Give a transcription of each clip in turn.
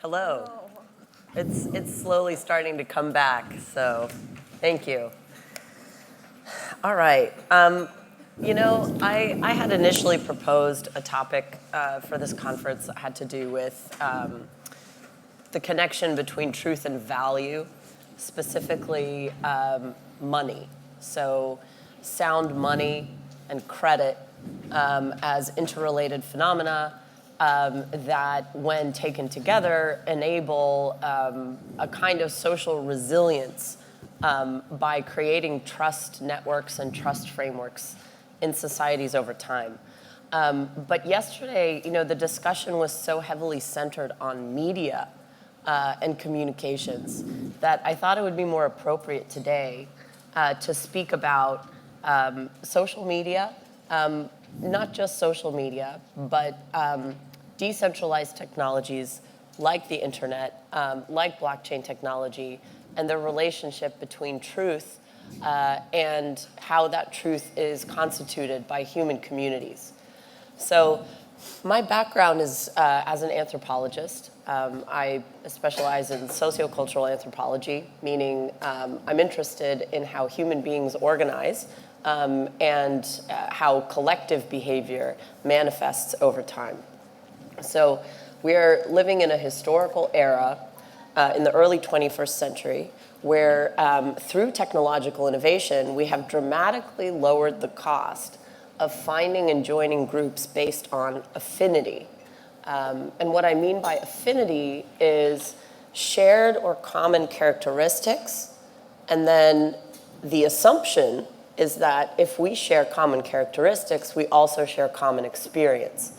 Hello. It's slowly starting to come back, so thank you. All right. I had initially proposed a topic for this conference that had to do with the connection between truth and value, specifically money. So sound money and credit as interrelated phenomena that, when taken together, enable a kind of social resilience by creating trust networks and trust frameworks in societies over time. But yesterday, the discussion was so heavily centered on media and communications that I thought it would be more appropriate today to speak about social media, not just social media, but decentralized technologies like the internet, like blockchain technology, and the relationship between truth and how that truth is constituted by human communities. So my background is as an anthropologist. I specialize in sociocultural anthropology, meaning I'm interested in how human beings organize and how collective behavior manifests over time. So we're living in a historical era in the early 21st century where through technological innovation, we have dramatically lowered the cost of finding and joining groups based on affinity. And what I mean by affinity is shared or common characteristics, and then the assumption is that if we share common characteristics, we also share common experience.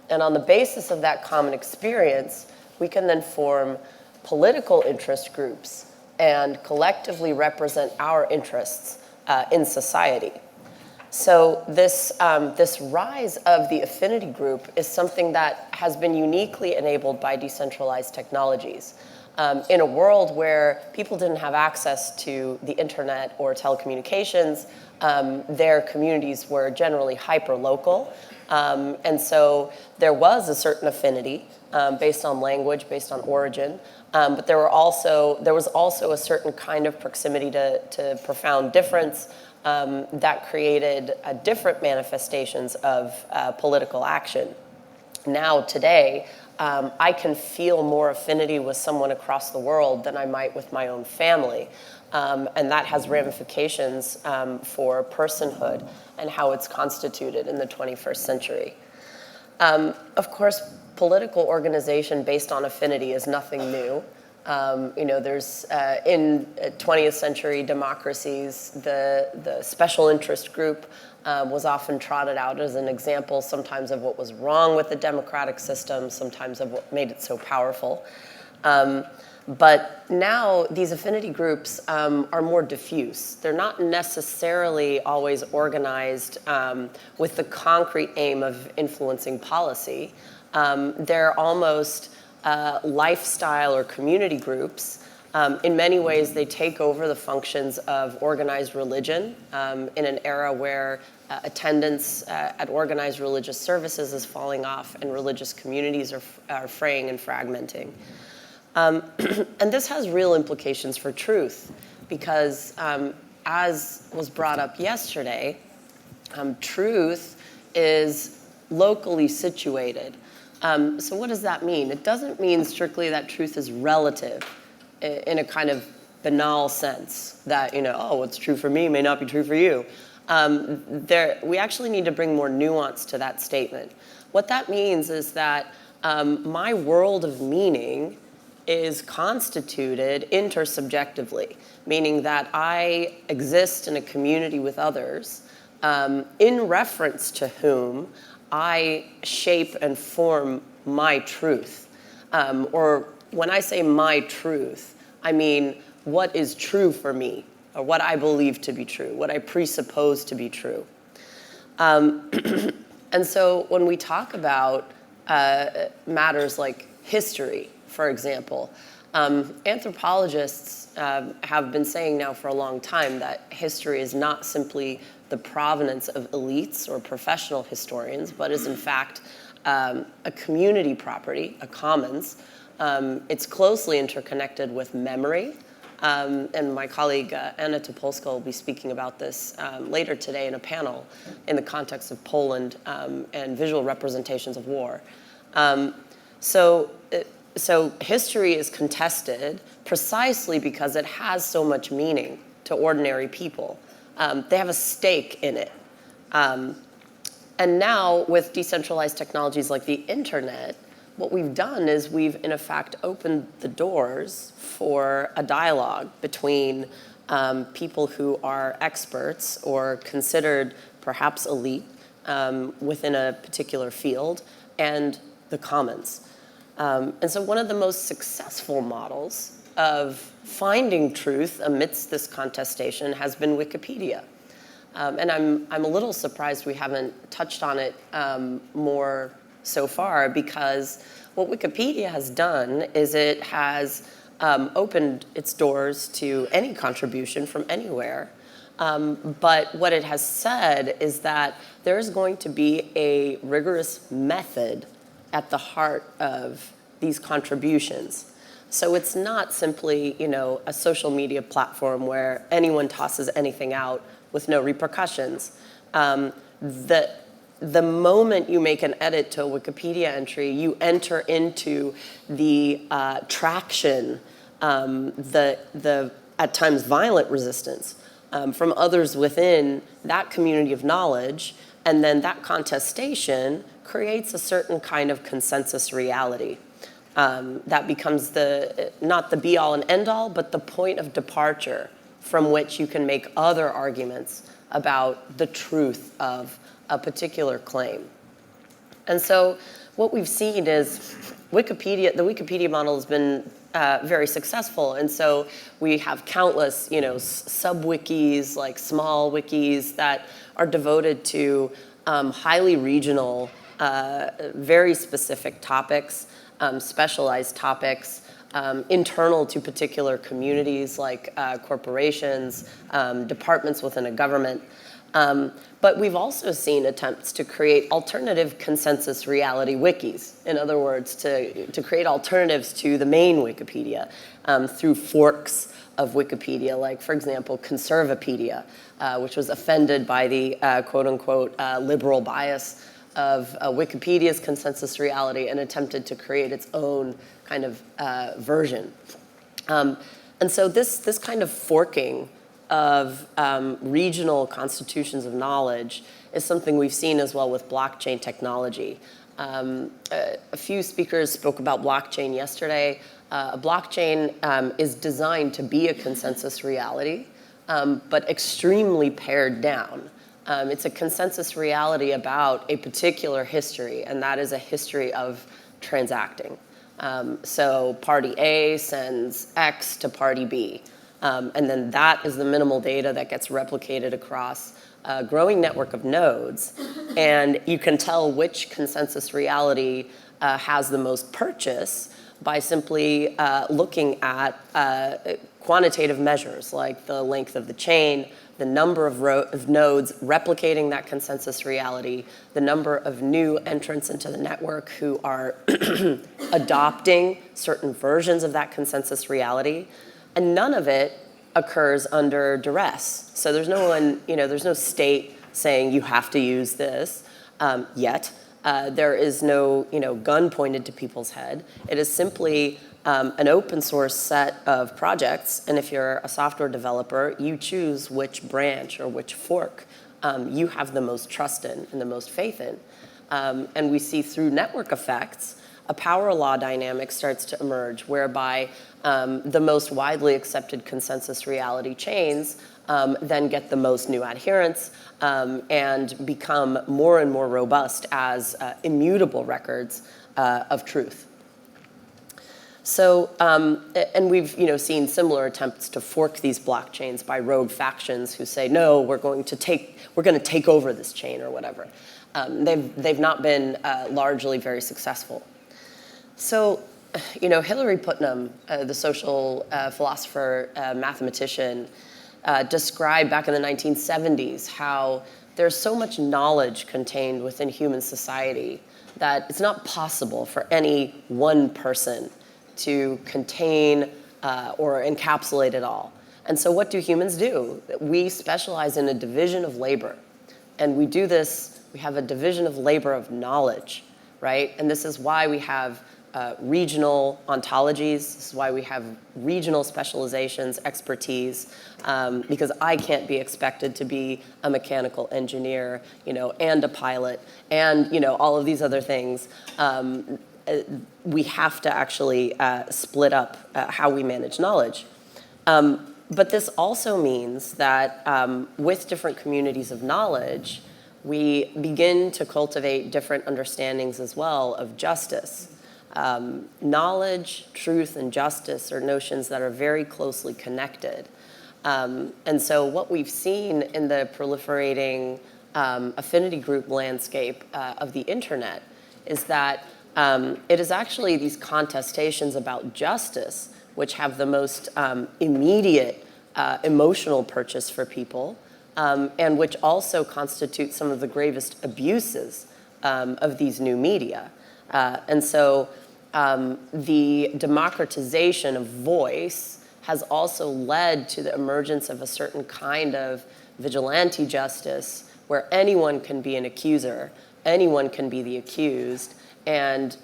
And on the basis of that common experience, we can then form political interest groups and collectively represent our interests in society. So this rise of the affinity group is something that has been uniquely enabled by decentralized technologies. In a world where people didn't have access to the internet or telecommunications, their communities were generally hyper-local. And so there was a certain affinity based on language, based on origin, but there was also a certain kind of proximity to profound difference that created different manifestations of political action. Now, today, I can feel more affinity with someone across the world than I might with my own family. And that has ramifications for personhood and how it's constituted in the 21st century. Of course, political organization based on affinity is nothing new. There's in 20th century democracies, the special interest group was often trotted out as an example, sometimes of what was wrong with the democratic system, sometimes of what made it so powerful. But now these affinity groups are more diffuse. They're not necessarily always organized with the concrete aim of influencing policy. They're almost lifestyle or community groups. In many ways, they take over the functions of organized religion in an era where attendance at organized religious services is falling off and religious communities are fraying and fragmenting. And this has real implications for truth because, as was brought up yesterday, truth is locally situated. So what does that mean? It doesn't mean strictly that truth is relative in a kind of banal sense that, what's true for me may not be true for you. We actually need to bring more nuance to that statement. What that means is that my world of meaning is constituted intersubjectively, meaning that I exist in a community with others in reference to whom I shape and form my truth. Or when I say my truth, I mean what is true for me, or what I believe to be true, what I presuppose to be true. And so when we talk about matters like history, for example, anthropologists have been saying now for a long time that history is not simply the provenance of elites or professional historians, but is in fact a community property, a commons. It's closely interconnected with memory. And my colleague Anna Topolska will be speaking about this later today in a panel in the context of Poland and visual representations of war. So history is contested precisely because it has so much meaning to ordinary people. They have a stake in it. And now with decentralized technologies like the internet, what we've done is we've, in effect, opened the doors for a dialogue between people who are experts or considered perhaps elite within a particular field and the commons. And so one of the most successful models of finding truth amidst this contestation has been Wikipedia. And I'm a little surprised we haven't touched on it more so far, because what Wikipedia has done is it has opened its doors to any contribution from anywhere. But what it has said is that there is going to be a rigorous method at the heart of these contributions. So it's not simply, a social media platform where anyone tosses anything out with no repercussions. The moment you make an edit to a Wikipedia entry, you enter into the traction, the at times violent resistance from others within that community of knowledge, and then that contestation creates a certain kind of consensus reality. That becomes not the be-all and end-all, but the point of departure from which you can make other arguments about the truth of a particular claim. And so what we've seen is the Wikipedia model has been very successful. And so we have countless, sub-wikis, like small wikis that are devoted to highly regional, very specific topics, specialized topics, internal to particular communities like corporations, departments within a government. But we've also seen attempts to create alternative consensus reality wikis. In other words, to create alternatives to the main Wikipedia through forks of Wikipedia, like, for example, Conservapedia, which was offended by the quote-unquote liberal bias of Wikipedia's consensus reality and attempted to create its own kind of version. And so this kind of forking of regional constitutions of knowledge is something we've seen as well with blockchain technology. A few speakers spoke about blockchain yesterday. A blockchain is designed to be a consensus reality, but extremely pared down. It's a consensus reality about a particular history, and that is a history of transacting. So party A sends X to party B. And then that is the minimal data that gets replicated across a growing network of nodes. And you can tell which consensus reality has the most purchase by simply looking at quantitative measures like the length of the chain, the number of nodes replicating that consensus reality, the number of new entrants into the network who are adopting certain versions of that consensus reality. And none of it occurs under duress. So there's no one, there's no state saying you have to use this yet. There is no, gun pointed to people's head. It is simply an open source set of projects. And if you're a software developer, you choose which branch or which fork you have the most trust in and the most faith in. And we see through network effects, a power law dynamic starts to emerge whereby the most widely accepted consensus reality chains then get the most new adherents and become more and more robust as immutable records of truth. So, and we've seen similar attempts to fork these blockchains by rogue factions who say, no, we're going to take over this chain or whatever. They've not been largely very successful. So, Hilary Putnam, the social philosopher, mathematician, described back in the 1970s how there's so much knowledge contained within human society that it's not possible for any one person to contain or encapsulate it all. And so what do humans do? We specialize in a division of labor. And we do this, we have a division of labor of knowledge, right? And this is why we have regional ontologies. This is why we have regional specializations, expertise, because I can't be expected to be a mechanical engineer, and a pilot, and all of these other things. We have to actually split up how we manage knowledge. But this also means that with different communities of knowledge, we begin to cultivate different understandings as well of justice. Knowledge, truth, and justice are notions that are very closely connected. And so what we've seen in the proliferating affinity group landscape of the internet is that it is actually these contestations about justice which have the most immediate emotional purchase for people, and which also constitute some of the gravest abuses of these new media. And so the democratization of voice has also led to the emergence of a certain kind of vigilante justice where anyone can be an accuser, anyone can be the accused. And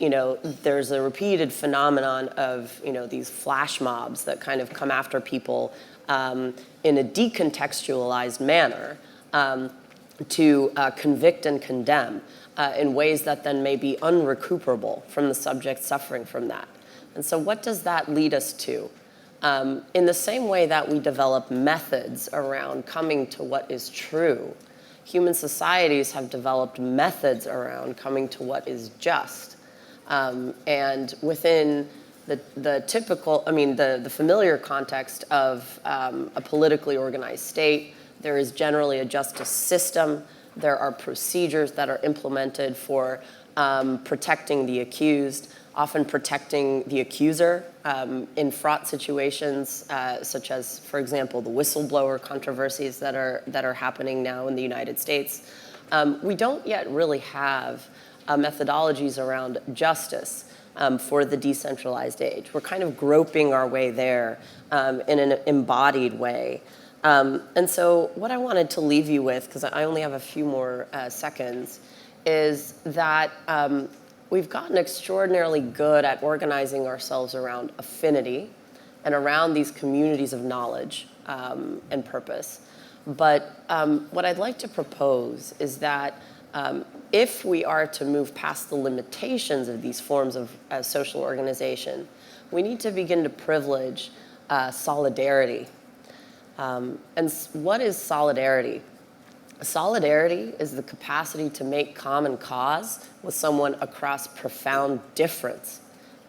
there's a repeated phenomenon of these flash mobs that kind of come after people in a decontextualized manner to convict and condemn in ways that then may be unrecuperable from the subject suffering from that. And so what does that lead us to? In the same way that we develop methods around coming to what is true, human societies have developed methods around coming to what is just. And within the typical, the familiar context of a politically organized state, there is generally a justice system. There are procedures that are implemented for protecting the accused, often protecting the accuser in fraught situations, such as, for example, the whistleblower controversies that are happening now in the United States. We don't yet really have methodologies around justice for the decentralized age. We're kind of groping our way there in an embodied way. And so what I wanted to leave you with, because I only have a few more seconds, is that we've gotten extraordinarily good at organizing ourselves around affinity and around these communities of knowledge and purpose. But what I'd like to propose is that if we are to move past the limitations of these forms of social organization, we need to begin to privilege solidarity. And what is solidarity? Solidarity is the capacity to make common cause with someone across profound difference.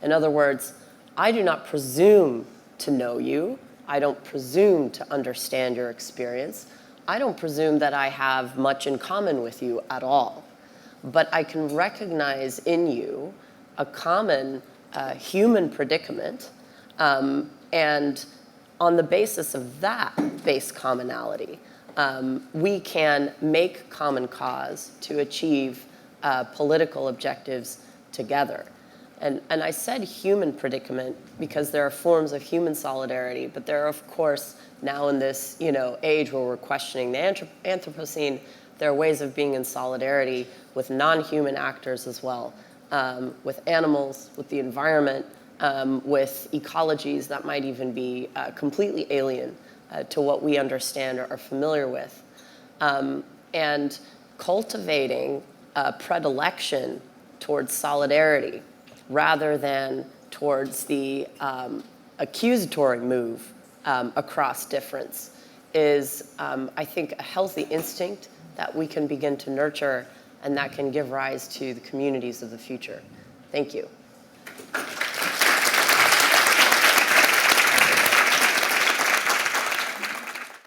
In other words, I do not presume to know you. I don't presume to understand your experience. I don't presume that I have much in common with you at all. But I can recognize in you a common human predicament, and on the basis of that base commonality, we can make common cause to achieve political objectives together. And I said human predicament because there are forms of human solidarity, but there are, of course, now in this age where we're questioning the Anthropocene, there are ways of being in solidarity with non-human actors as well, with animals, with the environment, with ecologies that might even be completely alien to what we understand or are familiar with. And cultivating a predilection towards solidarity rather than towards the accusatory move across difference is, I think, a healthy instinct that we can begin to nurture and that can give rise to the communities of the future. Thank you.